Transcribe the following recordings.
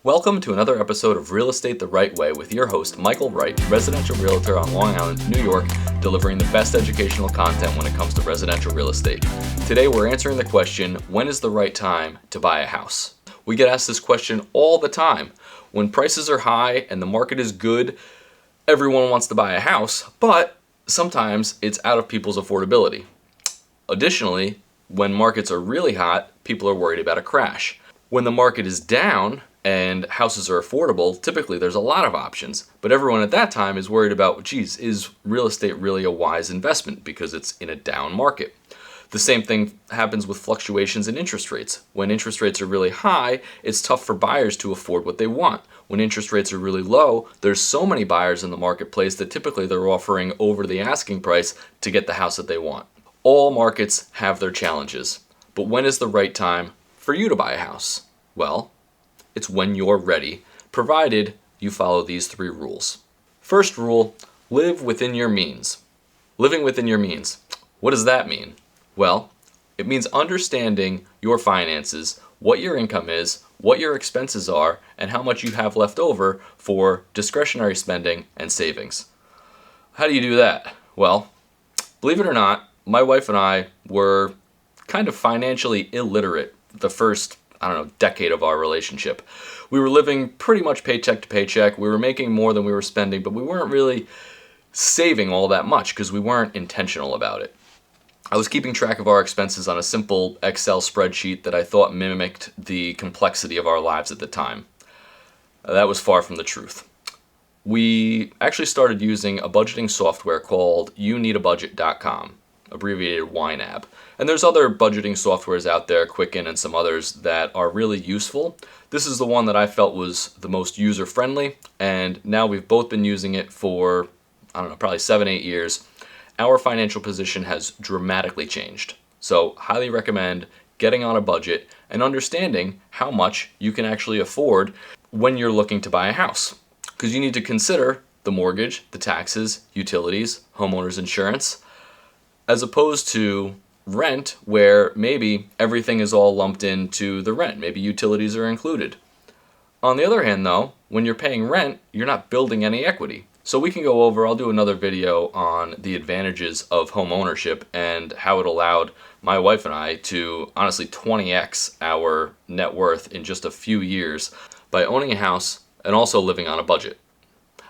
Welcome to another episode of Real Estate the Right Way with your host, Michael.Wright, residential realtor on Long Island, New York, delivering the best educational content when it comes to residential real estate. Today we're answering the question, when is the right time to buy a house? We get asked this question all the time. When prices are high and the market is good, everyone wants to buy a house, but sometimes it's out of people's affordability. Additionally, when markets are really hot, people are worried about a crash. When the market is down and houses are affordable, typically there's a lot of options, but everyone at that time is worried about, is real estate really a wise investment because it's in a down market? The same thing happens with fluctuations in interest rates. When interest rates are really high, it's tough for buyers to afford what they want. When interest rates are really low, there's so many buyers in the marketplace that typically they're offering over the asking price to get the house that they want. All markets have their challenges, but when is the right time for you to buy a house? Well, it's when you're ready, provided you follow these 3 rules. First rule, live within your means. Living within your means. What does that mean? Well, it means understanding your finances, what your income is, what your expenses are, and how much you have left over for discretionary spending and savings. How do you do that? Well, believe it or not, my wife and I were kind of financially illiterate the first decade of our relationship. We were living pretty much paycheck to paycheck. We were making more than we were spending, but we weren't really saving all that much because we weren't intentional about it. I was keeping track of our expenses on a simple Excel spreadsheet that I thought mimicked the complexity of our lives at the time. That was far from the truth. We actually started using a budgeting software called youneedabudget.com, abbreviated YNAB. And there's other budgeting softwares out there, Quicken and some others, that are really useful. This is the one that I felt was the most user-friendly, and now we've both been using it for, probably 7-8 years. Our financial position has dramatically changed. So highly recommend getting on a budget and understanding how much you can actually afford when you're looking to buy a house. Because you need to consider the mortgage, the taxes, utilities, homeowners insurance, as opposed to rent, where maybe everything is all lumped into the rent. Maybe utilities are included. On the other hand, though, when you're paying rent, you're not building any equity. So we can go over, I'll do another video on the advantages of home ownership and how it allowed my wife and I to honestly 20x our net worth in just a few years by owning a house and also living on a budget.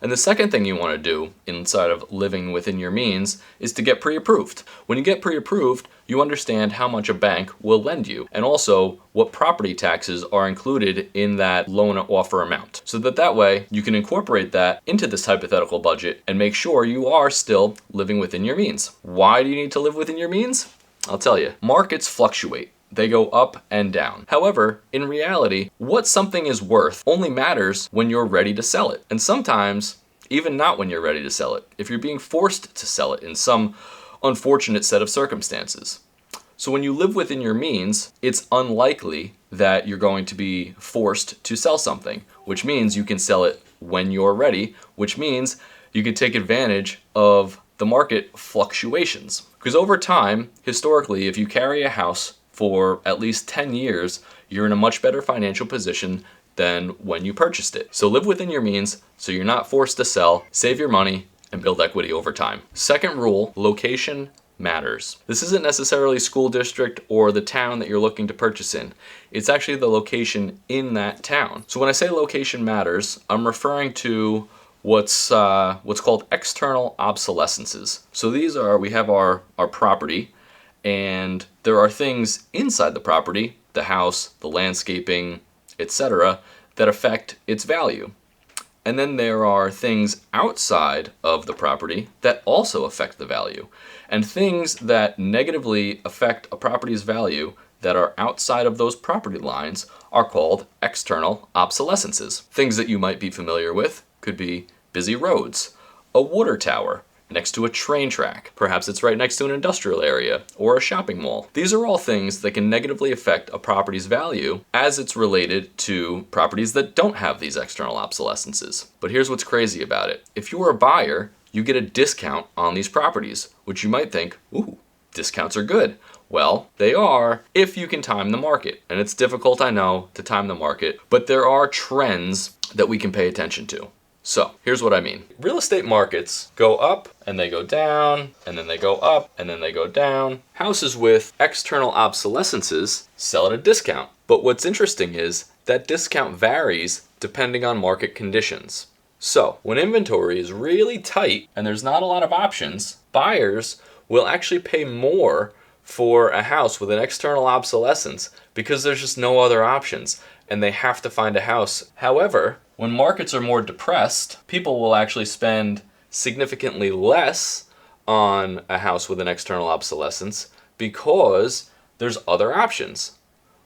And the second thing you want to do inside of living within your means is to get pre-approved. When you get pre-approved, you understand how much a bank will lend you and also what property taxes are included in that loan offer amount. So that way you can incorporate that into this hypothetical budget and make sure you are still living within your means. Why do you need to live within your means? I'll tell you. Markets fluctuate. They go up and down. However, in reality, what something is worth only matters when you're ready to sell it. And sometimes, even not when you're ready to sell it, if you're being forced to sell it in some unfortunate set of circumstances. So when you live within your means, it's unlikely that you're going to be forced to sell something, which means you can sell it when you're ready, which means you can take advantage of the market fluctuations. Because over time, historically, if you carry a house for at least 10 years, you're in a much better financial position than when you purchased it. So live within your means so you're not forced to sell, save your money, and build equity over time. Second rule, location matters. This isn't necessarily school district or the town that you're looking to purchase in. It's actually the location in that town. So when I say location matters, I'm referring to what's called external obsolescences. So we have our property, and there are things inside the property, the house, the landscaping, etc., that affect its value. And then there are things outside of the property that also affect the value. And things that negatively affect a property's value that are outside of those property lines are called external obsolescences. Things that you might be familiar with could be busy roads, a water tower, next to a train track. Perhaps it's right next to an industrial area or a shopping mall. These are all things that can negatively affect a property's value as it's related to properties that don't have these external obsolescences. But here's what's crazy about it. If you're a buyer, you get a discount on these properties, which you might think, ooh, discounts are good. Well, they are if you can time the market. And it's difficult, I know, to time the market, but there are trends that we can pay attention to. So here's what I mean. Real estate markets go up and they go down, and then they go up and then they go down. Houses with external obsolescences sell at a discount. But what's interesting is that discount varies depending on market conditions. So when inventory is really tight and there's not a lot of options, buyers will actually pay more for a house with an external obsolescence because there's just no other options and they have to find a house. However, when markets are more depressed, people will actually spend significantly less on a house with an external obsolescence because there's other options.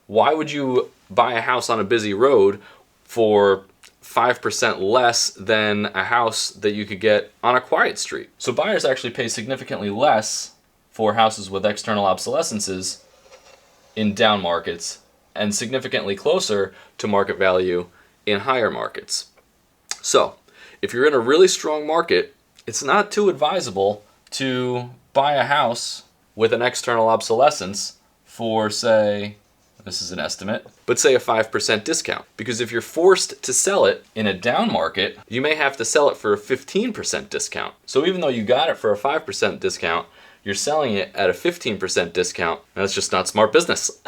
Why would you buy a house on a busy road for 5% less than a house that you could get on a quiet street? So buyers actually pay significantly less for houses with external obsolescences in down markets and significantly closer to market value in higher markets. So if you're in a really strong market, it's not too advisable to buy a house with an external obsolescence for, say, this is an estimate, but say a 5% discount. Because if you're forced to sell it in a down market, you may have to sell it for a 15% discount. So even though you got it for a 5% discount, you're selling it at a 15% discount. That's just not smart business.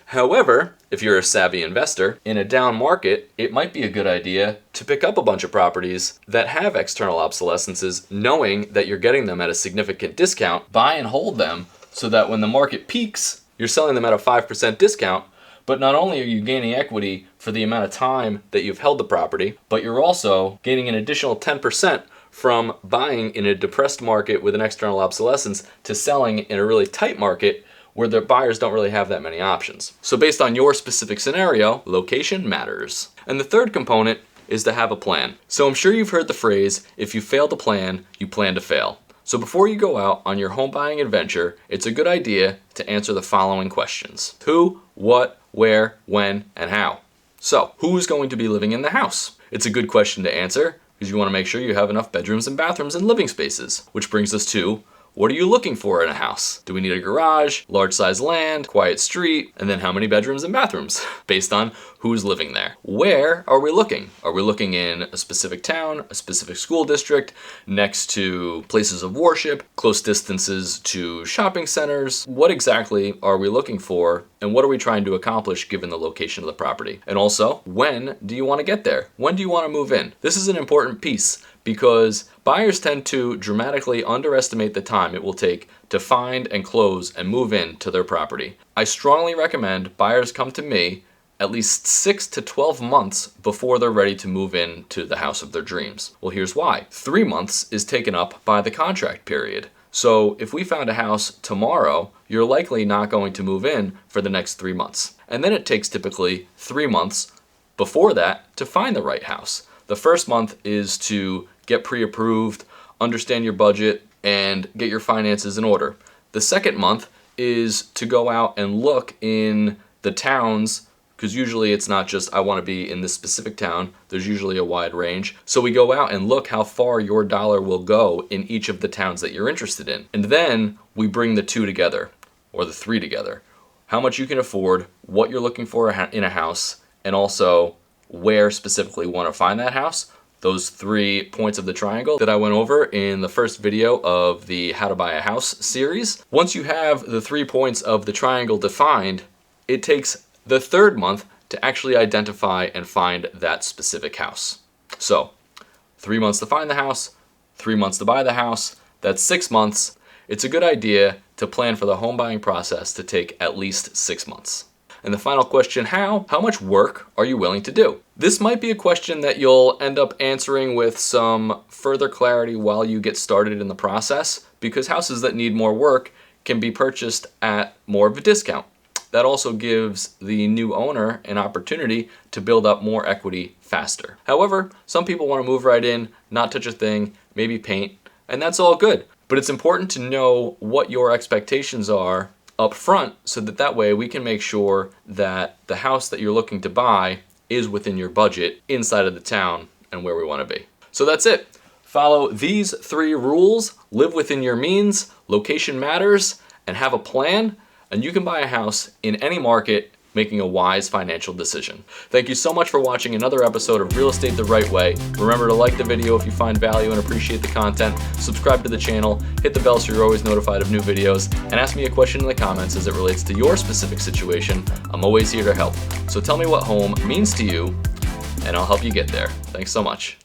However, if you're a savvy investor, in a down market, it might be a good idea to pick up a bunch of properties that have external obsolescences, knowing that you're getting them at a significant discount. Buy and hold them so that when the market peaks, you're selling them at a 5% discount, but not only are you gaining equity for the amount of time that you've held the property, but you're also gaining an additional 10% from buying in a depressed market with an external obsolescence to selling in a really tight market where the buyers don't really have that many options. So based on your specific scenario, location matters. And the third component is to have a plan. So I'm sure you've heard the phrase, if you fail to plan, you plan to fail. So before you go out on your home buying adventure, it's a good idea to answer the following questions. Who, what, where, when, and how. So who's going to be living in the house? It's a good question to answer because you want to make sure you have enough bedrooms and bathrooms and living spaces. Which brings us to, what are you looking for in a house? Do we need a garage, large size land, quiet street, and then how many bedrooms and bathrooms? Based on who's living there. Where are we looking? Are we looking in a specific town, a specific school district, next to places of worship, close distances to shopping centers? What exactly are we looking for, and what are we trying to accomplish given the location of the property? And also, when do you want to get there? When do you want to move in? This is an important piece because buyers tend to dramatically underestimate the time it will take to find and close and move in to their property. I strongly recommend buyers come to me at least 6 to 12 months before they're ready to move in to the house of their dreams. Well, here's why. 3 months is taken up by the contract period. So if we found a house tomorrow, you're likely not going to move in for the next 3 months. And then it takes typically 3 months before that to find the right house. The first month is to get pre-approved, understand your budget, and get your finances in order. The second month is to go out and look in the towns, because usually it's not just I want to be in this specific town. There's usually a wide range. So we go out and look how far your dollar will go in each of the towns that you're interested in. And then we bring the 2 together, or the 3 together. How much you can afford, what you're looking for in a house, and also where specifically you want to find that house. Those 3 points of the triangle that I went over in the first video of the How to Buy a House series. Once you have the 3 points of the triangle defined, it takes the 3rd month to actually identify and find that specific house. So 3 months to find the house, 3 months to buy the house, that's 6 months. It's a good idea to plan for the home buying process to take at least 6 months. And the final question, how much work are you willing to do? This might be a question that you'll end up answering with some further clarity while you get started in the process, because houses that need more work can be purchased at more of a discount. That also gives the new owner an opportunity to build up more equity faster. However, some people want to move right in, not touch a thing, maybe paint, and that's all good. But it's important to know what your expectations are up front so that way we can make sure that the house that you're looking to buy is within your budget inside of the town and where we want to be. So that's it. Follow these 3 rules, live within your means, location matters, and have a plan, and you can buy a house in any market, making a wise financial decision. Thank you so much for watching another episode of Real Estate the Right Way. Remember to like the video if you find value and appreciate the content, subscribe to the channel, hit the bell so you're always notified of new videos, and ask me a question in the comments as it relates to your specific situation. I'm always here to help. So tell me what home means to you, and I'll help you get there. Thanks so much.